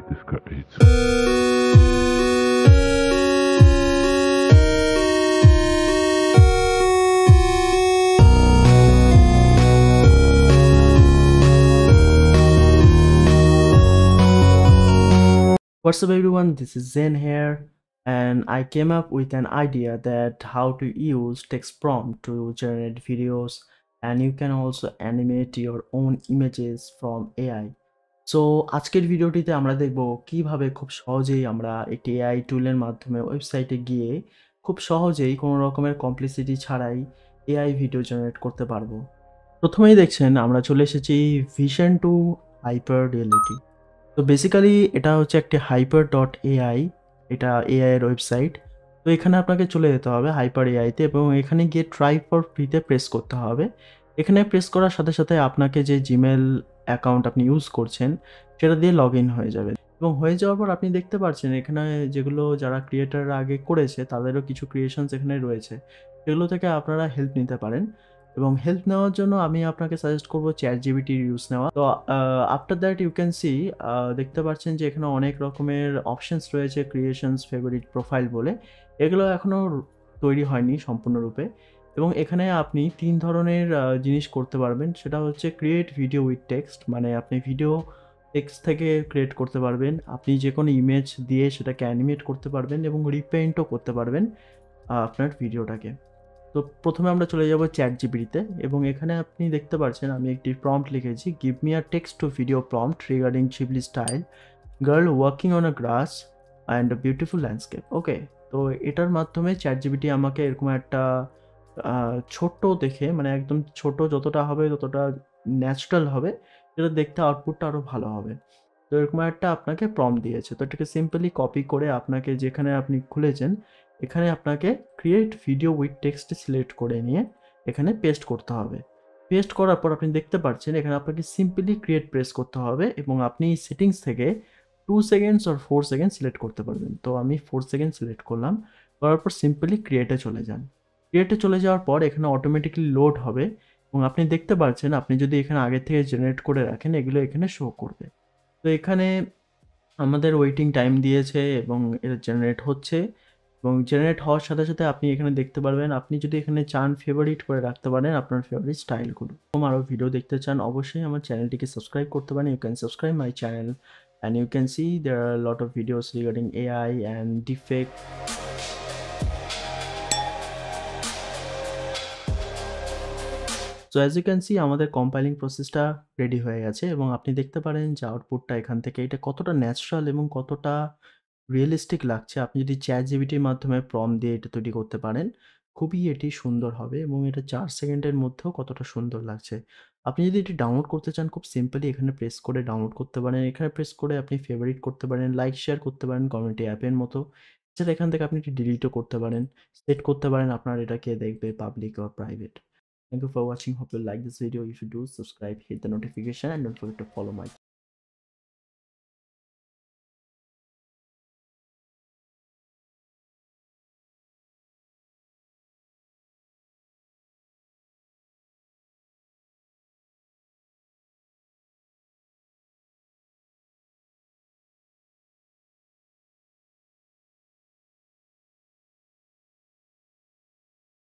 like this guy. What's up everyone, this is Zen here, and I came up with an idea that how to use text prompt to generate videos, and you can also animate your own images from AI. So আজকের ভিডিওটিতে আমরা দেখব কিভাবে খুব সহজেই আমরা একটি AI টুলের মাধ্যমে ওয়েবসাইটে গিয়ে খুব সহজেই কোনো রকমের কমপ্লিসিটি ছাড়াই AI ভিডিও জেনারেট করতে পারবো। প্রথমেই দেখছেন আমরা চলে এসেছি ভিশন টু হাইপার রিয়েলিটি। তো বেসিক্যালি এটা হচ্ছে একটি হাইপার ডট এআই, এটা এআই এর ওয়েবসাইট। তো এখানে আপনাকে চলে যেতে হবে হাইপার এআইতে এবং এখানে গিয়ে ট্রাই ফর ফ্রিতে প্রেস করতে হবে। এখানে প্রেস করার সাথে সাথে আপনাকে যে জিমেল অ্যাকাউন্ট আপনি ইউজ করছেন সেটা দিয়ে লগ ইন হয়ে যাবে এবং হয়ে যাওয়ার পর আপনি দেখতে পাচ্ছেন এখানে যেগুলো যারা ক্রিয়েটাররা আগে করেছে তাদেরও কিছু ক্রিয়েশনস এখানে রয়েছে, সেগুলো থেকে আপনারা হেল্প নিতে পারেন। এবং হেল্প নেওয়ার জন্য আমি আপনাকে সাজেস্ট করব চ্যাটজিপিটির ইউজ নেওয়া। তো after that you can see, দেখতে পাচ্ছেন যে এখানে অনেক রকমের অপশনস রয়েছে, ক্রিয়েশনস, ফেভারিট, প্রোফাইল বলে। এগুলো এখনও তৈরি হয়নি সম্পূর্ণরূপে এবং এখানে আপনি ৩ ধরনের জিনিস করতে পারবেন। সেটা হচ্ছে ক্রিয়েট ভিডিও উইথ টেক্সট, মানে আপনি ভিডিও টেক্সট থেকে ক্রিয়েট করতে পারবেন, আপনি যে কোনো ইমেজ দিয়ে সেটাকে অ্যানিমেট করতে পারবেন এবং রিপেইন্টও করতে পারবেন আপনার ভিডিওটাকে। তো প্রথমে আমরা চলে যাব চ্যাটজিপিটিতে এবং এখানে আপনি দেখতে পাচ্ছেন আমি একটি প্রম্পট লিখেছি, give me a text to video prompt regarding Ghibli style, girl working on a grass and a beautiful landscape. Okay, তো এটার মাধ্যমে চ্যাটজিপিটি আমাকে এরকম একটা ছোট্ট দেখে, মানে একদম ছোট যতটা হবে ততটা ন্যাচারাল হবে, যেটা দেখতে আউটপুটটা আরও ভালো হবে। তো এরকম একটা আপনাকে প্রম্পট দিয়েছে, তো এটাকে সিম্পলি কপি করে আপনাকে যেখানে আপনি খুলেছেন এখানে আপনাকে create video with text select করে নিয়ে এখানে পেস্ট করতে হবে। পেস্ট করার পর আপনি দেখতে পাচ্ছেন এখানে আপনাকে সিম্পলি ক্রিয়েট প্রেস করতে হবে এবং আপনি সেটিংস থেকে 2 সেকেন্ডস আর 4 সেকেন্ড সিলেক্ট করতে পারবেন। তো আমি 4 সেকেন্ড সিলেক্ট করলাম, করার পর সিম্পলি ক্রিয়েটে চলে যান। ক্রিয়েটে চলে যাওয়ার পর এখানে অটোমেটিক্যালি লোড হবে এবং আপনি দেখতে পাচ্ছেন আপনি যদি এখানে আগে থেকে জেনারেট করে রাখেন এগুলো এখানে শো করবে। তো এখানে আমাদের ওয়েটিং টাইম দিয়েছে এবং এটা জেনারেট হচ্ছে এবং জেনারেট হওয়ার সাথে সাথে আপনি এখানে দেখতে পারবেন, আপনি যদি এখানে চান ফেভারিট করে রাখতে পারেন আপনার ফেভারিট স্টাইলগুলো। আরও ভিডিও দেখতে চান অবশ্যই আমার চ্যানেলটিকে সাবস্ক্রাইব করতে পারেন। You can subscribe my channel and you can see there are lot of videos regarding AI and defect. So as you can see আমাদের কম্পাইলিং প্রসেসটা রেডি হয়ে গেছে এবং আপনি দেখতে পারেন যে আউটপুটটা এখান থেকে এটা কতটা ন্যাচারাল এবং কতটা রিয়েলিস্টিক লাগছে। আপনি যদি চ্যাটজিপিটির মাধ্যমে প্রম্পট দিয়ে এটা তৈরি করতে পারেন, খুবই এটি সুন্দর হবে এবং এটা 4 সেকেন্ডের মধ্যেও কতটা সুন্দর লাগছে। আপনি যদি এটি ডাউনলোড করতে চান খুব সিম্পলি এখানে প্রেস করে ডাউনলোড করতে পারেন। এখানে প্রেস করে আপনি ফেভারিট করতে পারেন, লাইক শেয়ার করতে পারেন কমিউনিটি অ্যাপের মতো। এছাড়া এখান থেকে আপনি এটি ডিলিটও করতে পারেন, সেট করতে পারেন আপনার এটা কে দেখবে, public or private. Thank you for watching. Hope you like this video. If you do, subscribe, hit the notification, and don't forget to follow my